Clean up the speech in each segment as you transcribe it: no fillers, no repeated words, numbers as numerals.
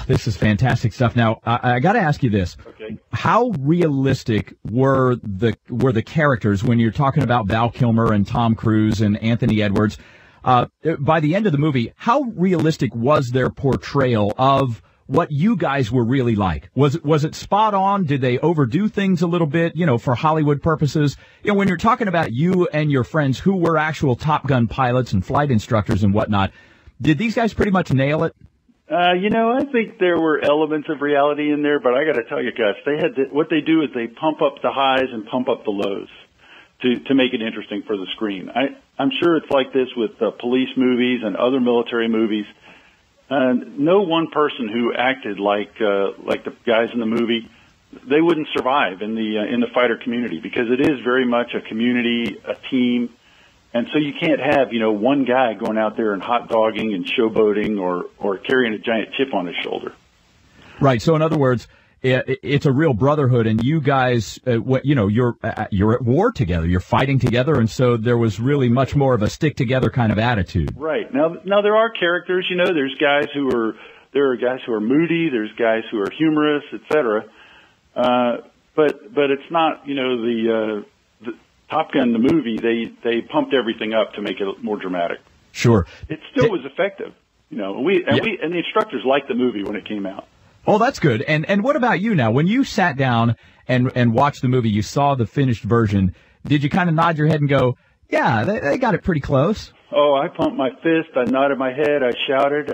This is fantastic stuff. Now, I got to ask you this. Okay. How realistic were the characters when you're talking about Val Kilmer and Tom Cruise and Anthony Edwards? By the end of the movie, how realistic was their portrayal of what you guys were really like? Was it spot on? Did they overdo things a little bit, for Hollywood purposes? When you're talking about you and your friends who were actual Top Gun pilots and flight instructors and whatnot, did these guys pretty much nail it? I think there were elements of reality in there, but I got to tell you, Gus, what they do is they pump up the highs and pump up the lows to make it interesting for the screen. I'm sure it's like this with police movies and other military movies. No one person who acted like the guys in the movie, they wouldn't survive in the fighter community, because it is very much a community, a team. And so you can't have, one guy going out there and hot dogging and showboating or carrying a giant chip on his shoulder. Right. So in other words, it's a real brotherhood, and you guys, you're at war together, you're fighting together, and so there was really much more of a stick together kind of attitude. Right. Now there are characters. There's guys who are moody, there's guys who are humorous, etc. But it's not, the Top Gun, the movie, they pumped everything up to make it more dramatic. Sure. It still was effective. And the instructors liked the movie when it came out. Oh, that's good. And what about you now? When you sat down and watched the movie, you saw the finished version, did you kind of nod your head and go, yeah, they got it pretty close? Oh, I pumped my fist, I nodded my head, I shouted.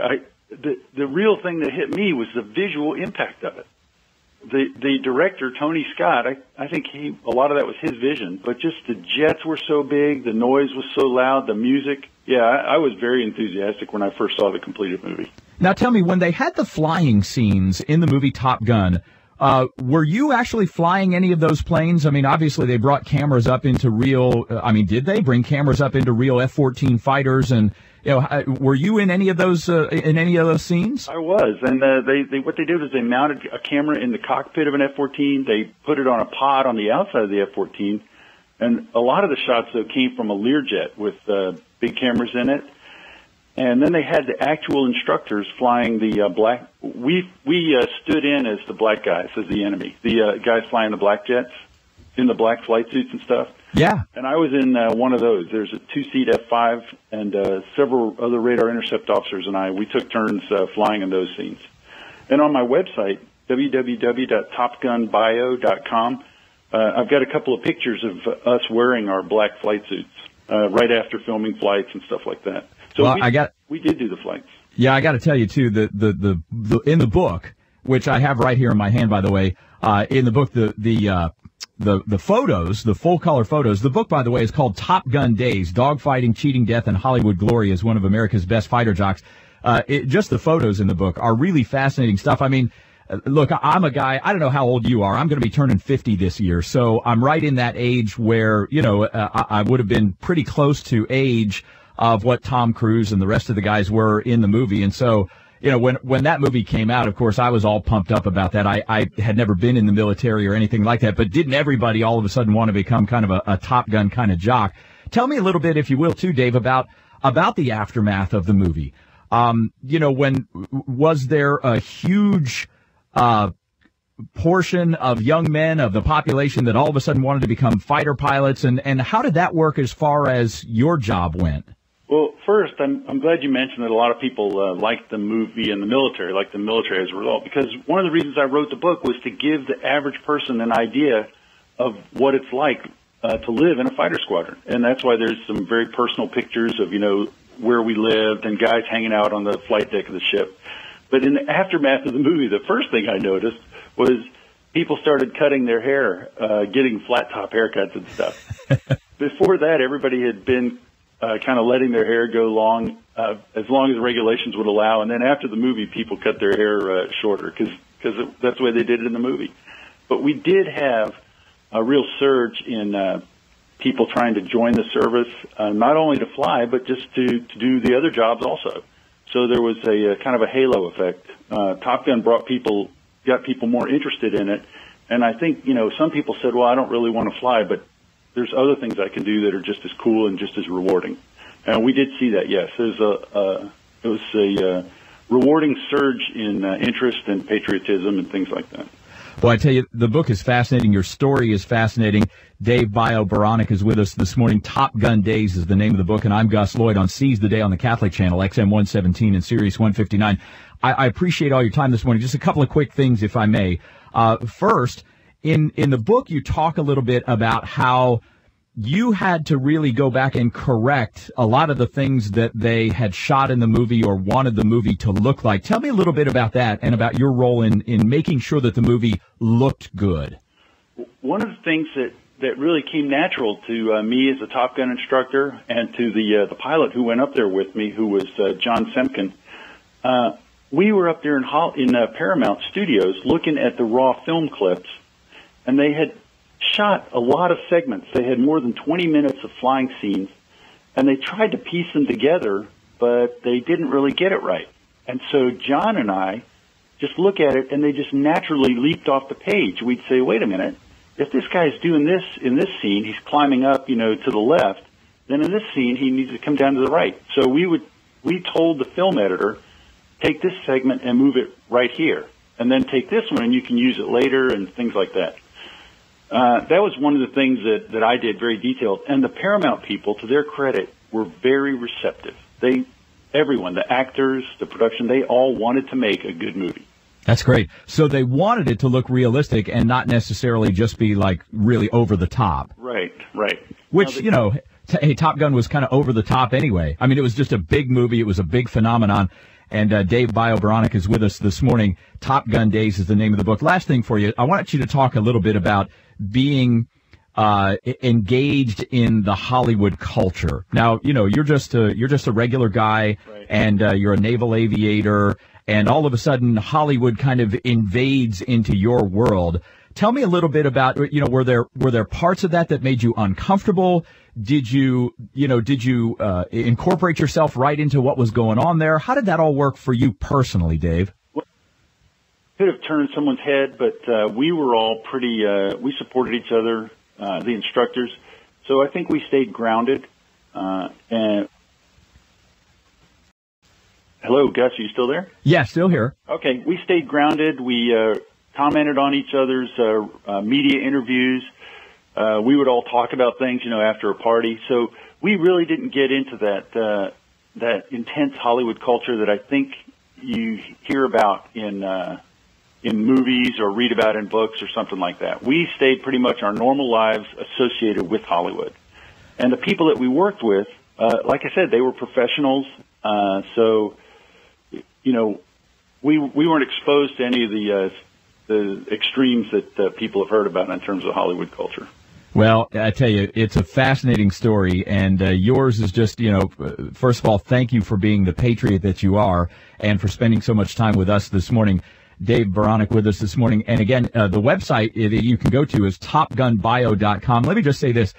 The real thing that hit me was the visual impact of it. The director, Tony Scott, I think a lot of that was his vision, but just the jets were so big, the noise was so loud, the music. Yeah, I was very enthusiastic when I first saw the completed movie. Now tell me, when they had the flying scenes in the movie Top Gun, were you actually flying any of those planes? I mean, obviously they brought cameras up into real, did they bring cameras up into real F-14 fighters? And, were you in any of those scenes? I was. And what they did was they mounted a camera in the cockpit of an F-14. They put it on a pod on the outside of the F-14. And a lot of the shots, though, came from a Learjet with big cameras in it. And then they had the actual instructors flying the black. We stood in as the black guys, as the enemy. The guys flying the black jets in the black flight suits and stuff. Yeah. And I was in one of those. There's a two-seat F-5, and several other radar intercept officers and we took turns flying in those scenes. And on my website, www.topgunbio.com, I've got a couple of pictures of us wearing our black flight suits right after filming flights and stuff like that. So we did do the flights. Yeah, I got to tell you too, the in the book, which I have right here in my hand, by the way, in the book, the photos, the full color photos. The book, by the way, is called Top Gun Days: Dogfighting, Cheating Death, and Hollywood Glory as one of America's best fighter jocks. Just the photos in the book are really fascinating stuff. I mean, look, I'm a guy, I don't know how old you are. I'm going to be turning 50 this year. So I'm right in that age where, I would have been pretty close to age of what Tom Cruise and the rest of the guys were in the movie. And so, when that movie came out, of course, I was all pumped up about that. I had never been in the military or anything like that, but didn't everybody all of a sudden want to become kind of a Top Gun kind of jock? Tell me a little bit, if you will, too, Dave, about the aftermath of the movie. Was there a huge portion of young men of the population that all of a sudden wanted to become fighter pilots, and how did that work as far as your job went? Well, first, I'm glad you mentioned that a lot of people liked the movie and the military, liked the military as a result, because one of the reasons I wrote the book was to give the average person an idea of what it's like to live in a fighter squadron. And that's why there's some very personal pictures of, where we lived and guys hanging out on the flight deck of the ship. But in the aftermath of the movie, the first thing I noticed was people started cutting their hair, getting flat top haircuts and stuff. Before that, everybody had been kind of letting their hair go long as the regulations would allow. And then after the movie, people cut their hair shorter because that's the way they did it in the movie. But we did have a real surge in people trying to join the service, not only to fly, but just to do the other jobs also. So there was a kind of a halo effect. Top Gun got people more interested in it. And I think, some people said, well, I don't really want to fly, but there's other things I can do that are just as cool and just as rewarding. And we did see that, yes. It was a rewarding surge in interest and patriotism and things like that. Well, I tell you, the book is fascinating. Your story is fascinating. Dave Baranek is with us this morning. Top Gun Days is the name of the book, and I'm Gus Lloyd on Seize the Day on the Catholic Channel, XM 117 and Sirius 159. I appreciate all your time this morning. Just a couple of quick things, if I may. First, in the book, you talk a little bit about how you had to really go back and correct a lot of the things that they had shot in the movie or wanted the movie to look like. Tell me a little bit about that and about your role in making sure that the movie looked good. One of the things that really came natural to me as a Top Gun instructor and to the pilot who went up there with me, who was John Semken, we were up there in Paramount Studios looking at the raw film clips, and they had shot a lot of segments. They had more than 20 minutes of flying scenes, and they tried to piece them together, but they didn't really get it right. And so John and I just look at it, and they just naturally leaped off the page. We'd say, wait a minute, if this guy's doing this in this scene, he's climbing up, to the left, then in this scene, he needs to come down to the right. So we told the film editor, take this segment and move it right here, and then take this one and you can use it later and things like that. That was one of the things that I did, very detailed. And the Paramount people, to their credit, were very receptive. Everyone, the actors, the production, they all wanted to make a good movie. That's great. So they wanted it to look realistic and not necessarily just be like really over the top. Right. Which, hey, Top Gun was kind of over the top anyway. I mean, it was just a big movie. It was a big phenomenon. And Dave Baranek is with us this morning. Top Gun Days is the name of the book. Last thing for you, I want you to talk a little bit about being engaged in the Hollywood culture. Now, you're just a regular guy, right, and you're a naval aviator, and all of a sudden Hollywood kind of invades into your world. Tell me a little bit about, were there parts of that made you uncomfortable? Did you incorporate yourself right into what was going on there? How did that all work for you personally, Dave? Well, could have turned someone's head, but we were all pretty, we supported each other, the instructors. So I think we stayed grounded. And hello, Gus, are you still there? Yeah, still here. Okay, we stayed grounded. We commented on each other's media interviews. We would all talk about things, after a party. So we really didn't get into that intense Hollywood culture that I think you hear about in movies or read about in books or something like that. We stayed pretty much our normal lives associated with Hollywood. And the people that we worked with, like I said, they were professionals. So, we weren't exposed to any of the extremes that people have heard about in terms of Hollywood culture. Well, I tell you, it's a fascinating story, and yours is just, first of all, thank you for being the patriot that you are and for spending so much time with us this morning. Dave Baranek with us this morning. And again, the website that you can go to is topgunbio.com. Let me just say this.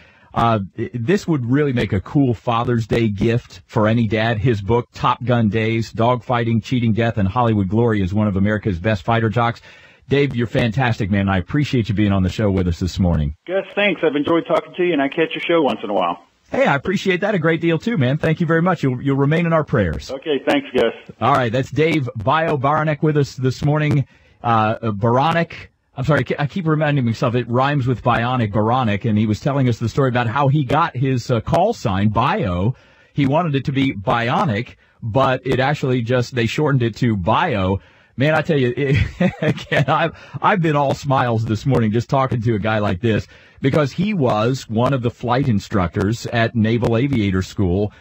This would really make a cool Father's Day gift for any dad. His book, Top Gun Days, Dogfighting, Cheating Death, and Hollywood Glory is one of America's best fighter jocks. Dave, you're fantastic, man. I appreciate you being on the show with us this morning. Gus, thanks. I've enjoyed talking to you, and I catch your show once in a while. Hey, I appreciate that a great deal, too, man. Thank you very much. You'll remain in our prayers. Okay, thanks, Gus. All right, that's Dave Baranek with us this morning. Baranek, I'm sorry, I keep reminding myself it rhymes with bionic, Baranek, and he was telling us the story about how he got his call sign, Bio. He wanted it to be Bionic, but it actually they shortened it to Bio. Man, I tell you, again, I've been all smiles this morning just talking to a guy like this because he was one of the flight instructors at Naval Aviator School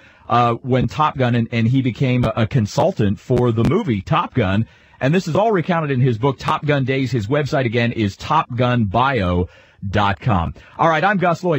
when Top Gun, and he became a consultant for the movie Top Gun. And this is all recounted in his book, Top Gun Days. His website, again, is topgunbio.com. All right, I'm Gus Lloyd.